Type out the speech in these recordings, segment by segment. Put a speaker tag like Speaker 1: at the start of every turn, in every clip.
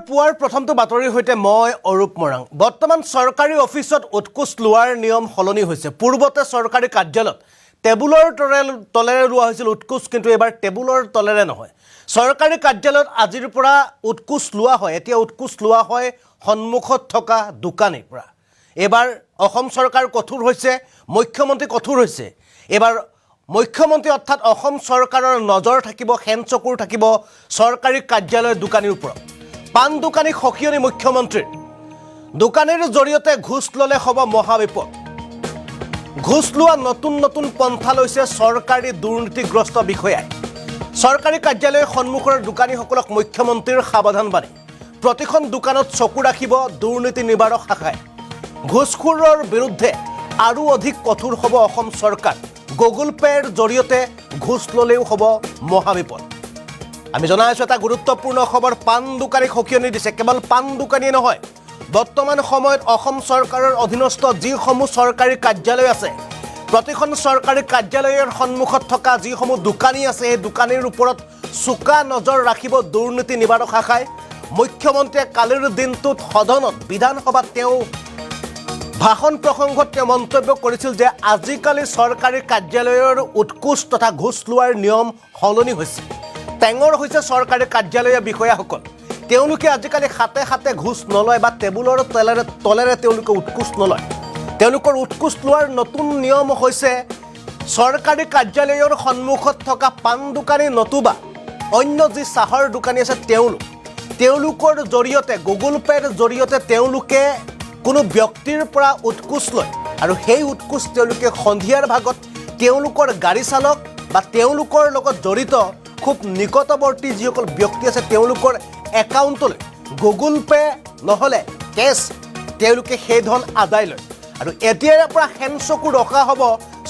Speaker 1: পুৱাৰ প্ৰথমটো বাতৰিৰ সৈতে মই অৰূপ মৰাং। বৰ্তমান চৰকাৰী অফিচত উৎকোচ লোৱাৰ নিয়ম সলনি হৈছে। পূৰ্বতে চৰকাৰী কাৰ্যালয়ত টেবুলৰ তলেৰে লোৱা হৈছিল উৎকোচ, কিন্তু এবাৰ টেবুলৰ তলেৰে নহয়। চৰকাৰী কাৰ্যালয়ত আজিৰ পৰা উৎকোচ লোৱা হয়। এতিয়া উৎকোচ লোৱা হয় সন্মুখত থকা দোকানীৰ পৰা। এবাৰ অসম চৰকাৰ কঠোৰ হৈছে, মুখ্যমন্ত্ৰী কঠোৰ হৈছে। এবাৰ মুখ্যমন্ত্ৰী অৰ্থাৎ অসম চৰকাৰৰ নজৰ থাকিব, হেনচকুৰ থাকিব চৰকাৰী কাৰ্যালয়ৰ দোকানীৰ ওপৰত। পান দোকানী সকিয়নি মুখ্যমন্ত্ৰীৰ। দোকানীৰ জৰিয়তে ঘোষ ল'লে হ'ব মহাবিপদ। ঘোষ লোৱা নতুন নতুন পন্থা লৈছে চৰকাৰী দুৰ্নীতিগ্ৰস্ত বিষয়াই। চৰকাৰী কাৰ্যালয়ৰ সন্মুখৰ দোকানীসকলক মুখ্যমন্ত্ৰীৰ সাৱধানবাণী। প্ৰতিখন দোকানত চকু ৰাখিব দুৰ্নীতি নিবাৰক শাখাই। ঘোষখোৰৰ বিৰুদ্ধে আৰু অধিক কঠোৰ হ'ব অসম চৰকাৰ। গুগল পে'ৰ জৰিয়তে ঘোষ ল'লেও হ'ব মহাবিপদ। আমি জনাই আছোঁ এটা গুৰুত্বপূৰ্ণ খবৰ। পান দোকানীক সকিয়নি দিছে। কেৱল পান দোকানীয়ে নহয়, বৰ্তমান সময়ত অসম চৰকাৰৰ অধীনস্থ যিসমূহ চৰকাৰী কাৰ্যালয় আছে, প্ৰতিখন চৰকাৰী কাৰ্যালয়ৰ সন্মুখত থকা যিসমূহ দোকানী আছে, সেই দোকানীৰ ওপৰত চোকা নজৰ ৰাখিব দুৰ্নীতি নিবাৰক শাখাই। মুখ্যমন্ত্ৰীয়ে কালিৰ দিনটোত সদনত বিধানসভাত তেওঁ ভাষণ প্ৰসংগত তেওঁ মন্তব্য কৰিছিল যে আজিকালি চৰকাৰী কাৰ্যালয়ৰ উৎকোচ তথা ঘোষ লোৱাৰ নিয়ম সলনি হৈছে। টেঙৰ হৈছে চৰকাৰী কাৰ্যালয়ৰ বিষয়াসকল। তেওঁলোকে আজিকালি হাতে হাতে ঘোষ নলয় বা টেবুলৰ তলেৰে তেওঁলোকে উৎকোচ নলয়। তেওঁলোকৰ উৎকোচ লোৱাৰ নতুন নিয়ম হৈছে চৰকাৰী কাৰ্যালয়ৰ সন্মুখত থকা পান দোকানী নতুবা অন্য যি চাহৰ দোকানী আছে তেওঁলোকৰ জৰিয়তে গুগল পে'ৰ জৰিয়তে তেওঁলোকে কোনো ব্যক্তিৰ পৰা উৎকোচ লয় আৰু সেই উৎকোচ তেওঁলোকে সন্ধিয়াৰ ভাগত তেওঁলোকৰ গাড়ী চালক বা তেওঁলোকৰ লগত জড়িত খুব নিকটৱৰ্তী যিসকল ব্যক্তি আছে তেওঁলোকৰ একাউণ্টলৈ গুগল পে' নহ'লে কেছ তেওঁলোকে সেই ধন আদায় লয়। আৰু এতিয়াৰে পৰা হেনচকু ৰখা হ'ব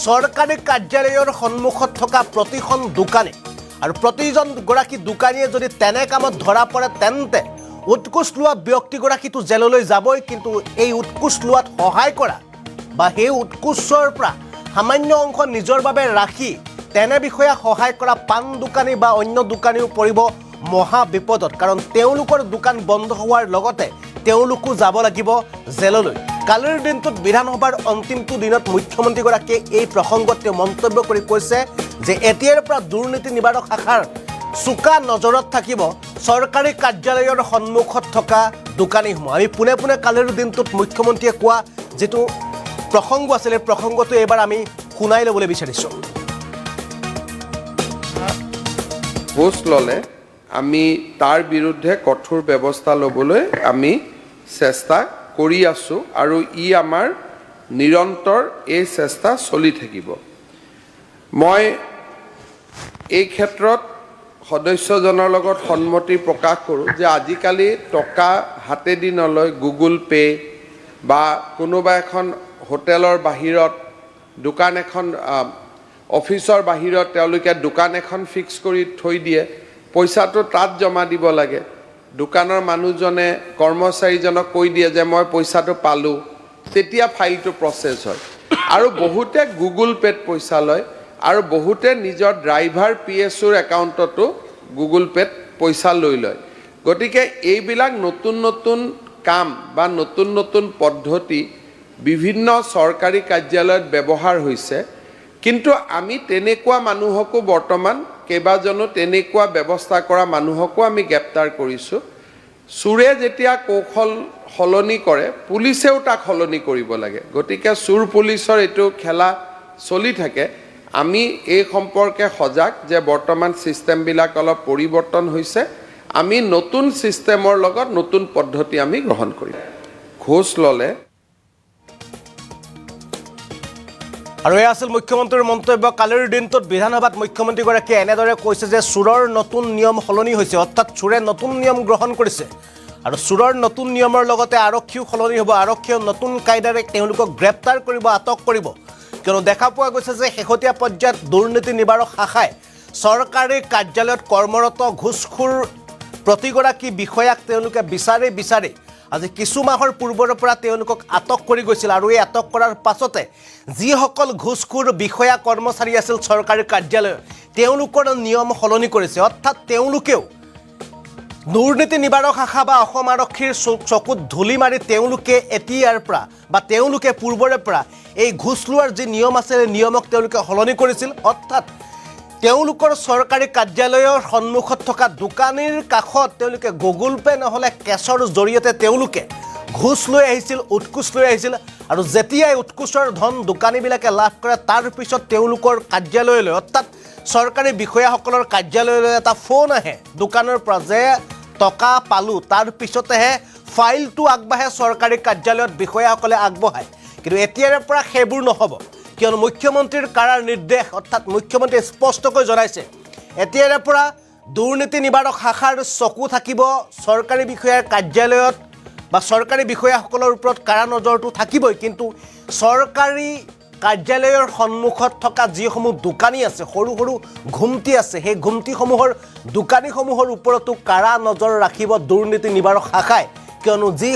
Speaker 1: চৰকাৰী কাৰ্যালয়ৰ সন্মুখত থকা প্ৰতিখন দোকানী। আৰু প্ৰতিজনগৰাকী দোকানীয়ে যদি তেনে কামত ধৰা পৰে তেন্তে উৎকোচ লোৱা ব্যক্তিগৰাকীটো জেললৈ যাবই, কিন্তু এই উৎকোচ লোৱাত সহায় কৰা বা সেই উৎকোচৰ পৰা সামান্য অংশ নিজৰ বাবে ৰাখি তেনে বিষয়াক সহায় কৰা পান দোকানী বা অন্য দোকানীও পৰিব মহা বিপদত। কাৰণ তেওঁলোকৰ দোকান বন্ধ হোৱাৰ লগতে তেওঁলোকো যাব লাগিব জেললৈ। কালিৰ দিনটোত বিধানসভাৰ অন্তিমটো দিনত মুখ্যমন্ত্ৰীগৰাকীয়ে এই প্ৰসংগত তেওঁ মন্তব্য কৰি কৈছে যে এতিয়াৰ পৰা দুৰ্নীতি নিবাৰক শাখাৰ চোকা নজৰত থাকিব চৰকাৰী কাৰ্যালয়ৰ সন্মুখত থকা দোকানীসমূহ। আমি পোনে পোনে কালিৰ দিনটোত মুখ্যমন্ত্ৰীয়ে কোৱা যিটো প্ৰসংগ আছিল, এই প্ৰসংগটো এইবাৰ আমি শুনাই ল'বলৈ বিচাৰিছোঁ।
Speaker 2: ঘোষ ল'লে আমি তাৰ বিৰুদ্ধে কঠোৰ ব্যৱস্থা ল'বলৈ আমি চেষ্টা কৰি আছোঁ আৰু ই আমাৰ নিৰন্তৰ এই চেষ্টা চলি থাকিব। মই এই ক্ষেত্ৰত সদস্যজনৰ লগত সন্মতি প্ৰকাশ কৰোঁ যে আজিকালি টকা হাতেদি নলয় গুগল পে' বা কোনোবা এখন হোটেলৰ বাহিৰত দোকান এখন অফিচৰ বাহিৰত তেওঁলোকে দোকান এখন ফিক্স কৰি থৈ দিয়ে, পইচাটো তাত জমা দিব লাগে। দোকানৰ মানুহজনে কৰ্মচাৰীজনক কৈ দিয়ে যে মই পইচাটো পালোঁ, তেতিয়া ফাইলটো প্ৰচেছ হয়। আৰু বহুতে গুগল পে'ত পইচা লয় আৰু বহুতে নিজৰ ড্ৰাইভাৰ PSOৰ একাউণ্টতো গুগল পে'ত পইচা লৈ লয়। গতিকে এইবিলাক নতুন নতুন কাম বা নতুন নতুন পদ্ধতি বিভিন্ন চৰকাৰী কাৰ্যালয়ত ব্যৱহাৰ হৈছে, কিন্তু আমি তেনেকুৱা মানুহকো বৰ্তমান কেইবাজনো তেনেকুৱা ব্যৱস্থা কৰা মানুহকো আমি গ্ৰেপ্তাৰ কৰিছোঁ। চোৰে যেতিয়া কৌশল সলনি কৰে পুলিচেও তাক সলনি কৰিব লাগে। গতিকে চোৰ পুলিচৰ এইটো খেলা চলি থাকে। আমি এই সম্পৰ্কে সজাগ যে বৰ্তমান ছিষ্টেমবিলাক অলপ পৰিৱৰ্তন হৈছে। আমি নতুন ছিষ্টেমৰ লগত নতুন পদ্ধতি আমি গ্ৰহণ কৰিম। ঘোষ ল'লে
Speaker 1: আৰু এয়া আছিল মুখ্যমন্ত্ৰীৰ মন্তব্য। কালিৰ দিনটোত বিধানসভাত মুখ্যমন্ত্ৰীগৰাকীয়ে এনেদৰে কৈছে যে চোৰৰ নতুন নিয়ম সলনি হৈছে, অৰ্থাৎ চোৰে নতুন নিয়ম গ্ৰহণ কৰিছে আৰু চোৰৰ নতুন নিয়মৰ লগতে আৰক্ষীও সলনি হ'ব। আৰক্ষীয়ে নতুন কায়দাৰে তেওঁলোকক গ্ৰেপ্তাৰ কৰিব, আটক কৰিব। কিয়নো দেখা পোৱা গৈছে যে শেহতীয়া পৰ্যায়ত দুৰ্নীতি নিবাৰক শাখাই চৰকাৰী কাৰ্যালয়ত কৰ্মৰত ঘোষখোৰ প্ৰতিগৰাকী বিষয়াক তেওঁলোকে বিচাৰি আজি কিছু মাহৰ পূৰ্বৰ পৰা তেওঁলোকক আটক কৰি গৈছিল। আৰু এই আটক কৰাৰ পাছতে যিসকল ঘোষখোৰ বিষয়া কৰ্মচাৰী আছিল চৰকাৰী কাৰ্যালয়ত তেওঁলোকৰ নিয়ম সলনি কৰিছে, অৰ্থাৎ তেওঁলোকেও দুৰ্নীতি নিবাৰক শাখা বা অসম আৰক্ষীৰ চকুত ধূলি মাৰি তেওঁলোকে এতিয়াৰ পৰা বা তেওঁলোকে পূৰ্বৰে পৰা এই ঘোষ লোৱাৰ যি নিয়ম আছে এই নিয়মক তেওঁলোকে সলনি কৰিছিল। অৰ্থাৎ তেওঁলোকৰ চৰকাৰী কাৰ্যালয়ৰ সন্মুখত থকা দোকানীৰ কাষত তেওঁলোকে গুগল পে' নহ'লে কেছৰ জৰিয়তে তেওঁলোকে ঘোষ লৈ আহিছিল, উৎকোচ লৈ আহিছিল। আৰু যেতিয়াই উৎকোচৰ ধন দোকানীবিলাকে লাভ কৰে তাৰ পিছত তেওঁলোকৰ কাৰ্যালয়লৈ অৰ্থাৎ চৰকাৰী বিষয়াসকলৰ কাৰ্যালয়লৈ এটা ফোন আহে দোকানৰ পৰা যে টকা পালোঁ, তাৰ পিছতেহে ফাইলটো আগবাঢ়ে চৰকাৰী কাৰ্যালয়ত বিষয়াসকলে আগবঢ়ায়। কিন্তু এতিয়াৰ পৰা সেইবোৰ নহ'ব, কিয়নো মুখ্যমন্ত্ৰীৰ কাৰাৰ নিৰ্দেশ অৰ্থাৎ মুখ্যমন্ত্ৰীয়ে স্পষ্টকৈ জনাইছে এতিয়াৰ পৰা দুৰ্নীতি নিবাৰক শাখাৰ চকু থাকিব চৰকাৰী বিষয়াৰ কাৰ্যালয়ত বা চৰকাৰী বিষয়াসকলৰ ওপৰত কাৰা নজৰটো থাকিবই। কিন্তু চৰকাৰী কাৰ্যালয়ৰ সন্মুখত থকা যিসমূহ দোকানী আছে, সৰু সৰু ঘুমটি আছে, সেই ঘুমটিসমূহৰ দোকানীসমূহৰ ওপৰতো কাৰা নজৰ ৰাখিব দুৰ্নীতি নিবাৰক শাখাই। কিয়নো যি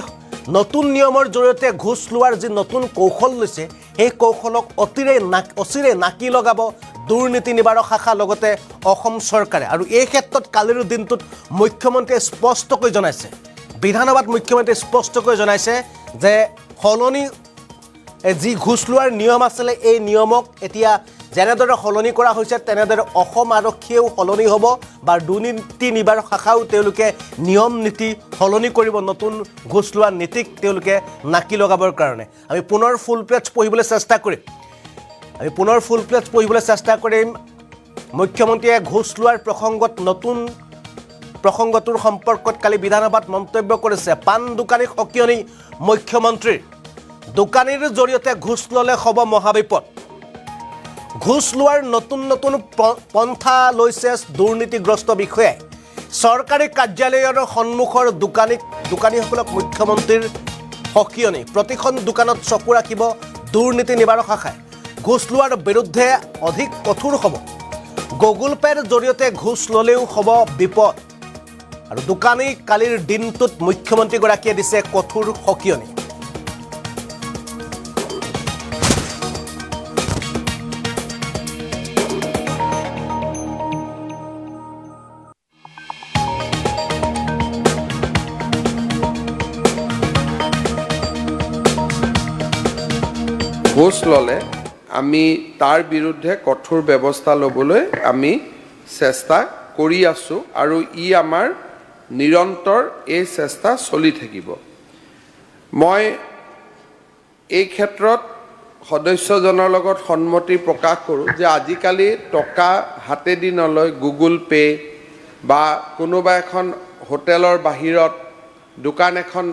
Speaker 1: নতুন নিয়মৰ জৰিয়তে ঘোষ লোৱাৰ যি নতুন কৌশল লৈছে সেই কৌশলক অচিৰেই নাকি লগাব দুৰ্নীতি নিবাৰক শাখা লগতে অসম চৰকাৰে। আৰু এই ক্ষেত্ৰত কালিৰ দিনটোত মুখ্যমন্ত্ৰীয়ে স্পষ্টকৈ জনাইছে, বিধানসভাত মুখ্যমন্ত্ৰীয়ে স্পষ্টকৈ জনাইছে যে সলনি যি ঘোষ লোৱাৰ নিয়ম আছিলে এই নিয়মক এতিয়া যেনেদৰে সলনি কৰা হৈছে তেনেদৰে অসম আৰক্ষীয়েও সলনি হ'ব বা দুৰ্নীতি নিবাৰক শাখাও তেওঁলোকে নিয়ম নীতি সলনি কৰিব নতুন ঘোষ লোৱা নীতিক তেওঁলোকে নাকি লগাবৰ কাৰণে। আমি পুনৰ ফুল পেজ পঢ়িবলৈ চেষ্টা কৰিম। মুখ্যমন্ত্ৰীয়ে ঘোষ লোৱাৰ প্ৰসংগটোৰ সম্পৰ্কত কালি বিধানসভাত মন্তব্য কৰিছে। পাণ দোকানী সকিয়নি মুখ্যমন্ত্ৰীৰ, দোকানীৰ জৰিয়তে ঘোষ ল'লে হ'ব মহাবিপদ। ঘোষ লোৱাৰ নতুন পন্থা লৈছে দুৰ্নীতিগ্ৰস্ত বিষয়াই। চৰকাৰী কাৰ্যালয়ৰ সন্মুখৰ দোকানীসকলক মুখ্যমন্ত্ৰীৰ সকিয়নি। প্ৰতিখন দোকানত চকু ৰাখিব দুৰ্নীতি নিবাৰক শাখাই। ঘোষ লোৱাৰ বিৰুদ্ধে অধিক কঠোৰ হ'ব। গুগল পে'ৰ জৰিয়তে ঘোষ ল'লেও হ'ব বিপদ। আৰু দোকানী কালিৰ দিনটোত মুখ্যমন্ত্ৰীগৰাকীয়ে দিছে কঠোৰ সকিয়নি।
Speaker 2: ঘোষ ল'লে আমি তাৰ বিৰুদ্ধে কঠোৰ ব্যৱস্থা ল'বলৈ আমি চেষ্টা কৰি আছোঁ আৰু ই আমাৰ নিৰন্তৰ এই চেষ্টা চলি থাকিব। মই এই ক্ষেত্ৰত সদস্যজনৰ লগত সন্মতি প্ৰকাশ কৰোঁ যে আজিকালি টকা হাতেদি নলয় গুগল পে' বা কোনোবা এখন হোটেলৰ বাহিৰত দোকান এখন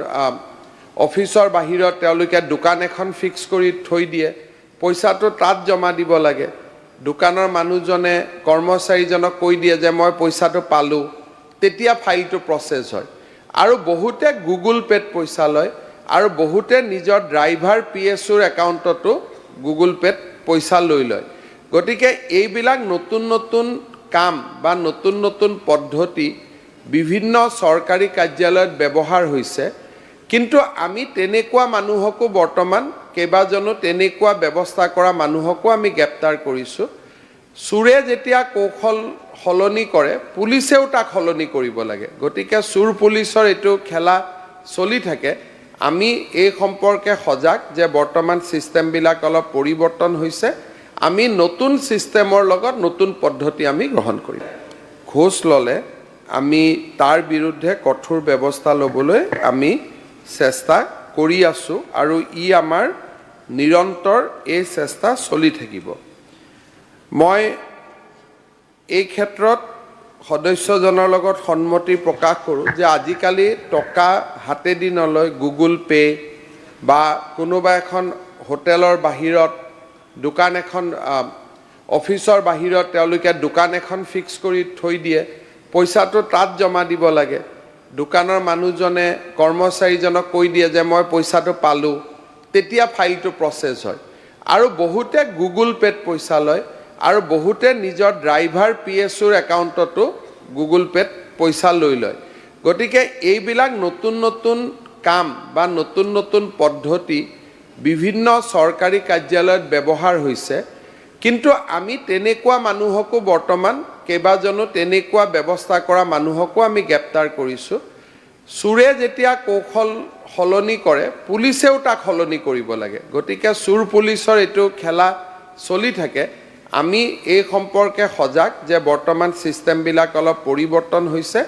Speaker 2: অফিচৰ বাহিৰত তেওঁলোকে দোকান এখন ফিক্স কৰি থৈ দিয়ে, পইচাটো তাত জমা দিব লাগে। দোকানৰ মানুহজনে কৰ্মচাৰীজনক কৈ দিয়ে যে মই পইচাটো পালোঁ, তেতিয়া ফাইলটো প্ৰচেছ হয়। আৰু বহুতে গুগল পে'ত পইচা লয় আৰু বহুতে নিজৰ ড্ৰাইভাৰ PSOৰ একাউণ্টতো গুগল পে'ত পইচা লৈ লয়। গতিকে এইবিলাক নতুন কাম বা নতুন পদ্ধতি বিভিন্ন চৰকাৰী কাৰ্যালয়ত ব্যৱহাৰ হৈছে। কিন্তু আমি তেনেকুৱা মানুহকো বৰ্তমান কেইবাজনো তেনেকুৱা ব্যৱস্থা কৰা মানুহকো আমি গ্ৰেপ্তাৰ কৰিছোঁ। চোৰে যেতিয়া কৌশল সলনি কৰে পুলিচেও তাক সলনি কৰিব লাগে। গতিকে চোৰ পুলিচৰ এইটো খেলা চলি থাকে। আমি এই সম্পৰ্কে সজাগ যে বৰ্তমান ছিষ্টেমবিলাক অলপ পৰিৱৰ্তন হৈছে। আমি নতুন ছিষ্টেমৰ লগত নতুন পদ্ধতি আমি গ্ৰহণ কৰিম। ঘোষ ল'লে আমি তাৰ বিৰুদ্ধে কঠোৰ ব্যৱস্থা ল'বলৈ আমি চেষ্টা কৰি আছোঁ আৰু ই আমাৰ নিৰন্তৰ এই চেষ্টা চলি থাকিব। মই এই ক্ষেত্ৰত সদস্যজনৰ লগত সন্মতি প্ৰকাশ কৰোঁ যে আজিকালি টকা হাতেদি নলয় গুগল পে' বা কোনোবা এখন হোটেলৰ বাহিৰত দোকান এখন অফিচৰ বাহিৰত তেওঁলোকে দোকান এখন ফিক্স কৰি থৈ দিয়ে, পইচাটো তাত জমা দিব লাগে। দোকানৰ মানুহজনে কৰ্মচাৰীজনক কৈ দিয়ে যে মই পইচাটো পালোঁ, তেতিয়া ফাইলটো প্ৰচেছ হয়। আৰু বহুতে গুগল পে'ত পইচা লয় আৰু বহুতে নিজৰ ড্ৰাইভাৰ PSOৰ একাউণ্টতো গুগল পে'ত পইচা লৈ লয়। গতিকে এইবিলাক নতুন কাম বা নতুন পদ্ধতি বিভিন্ন চৰকাৰী কাৰ্যালয়ত ব্যৱহাৰ হৈছে। কিন্তু আমি তেনেকুৱা মানুহকো বৰ্তমান কেইবাজনো তেনেকুৱা ব্যৱস্থা কৰা মানুহকো আমি গ্ৰেপ্তাৰ কৰিছোঁ চোৰে যেতিয়া কৌশল সলনি কৰে পুলিচেও তাক সলনি কৰিব লাগে গতিকে চোৰ পুলিচৰ এইটো খেলা চলি থাকে আমি এই সম্পৰ্কে সজাগ যে বৰ্তমান সিস্টেমবিলাক অলপ পৰিৱৰ্তন হৈছে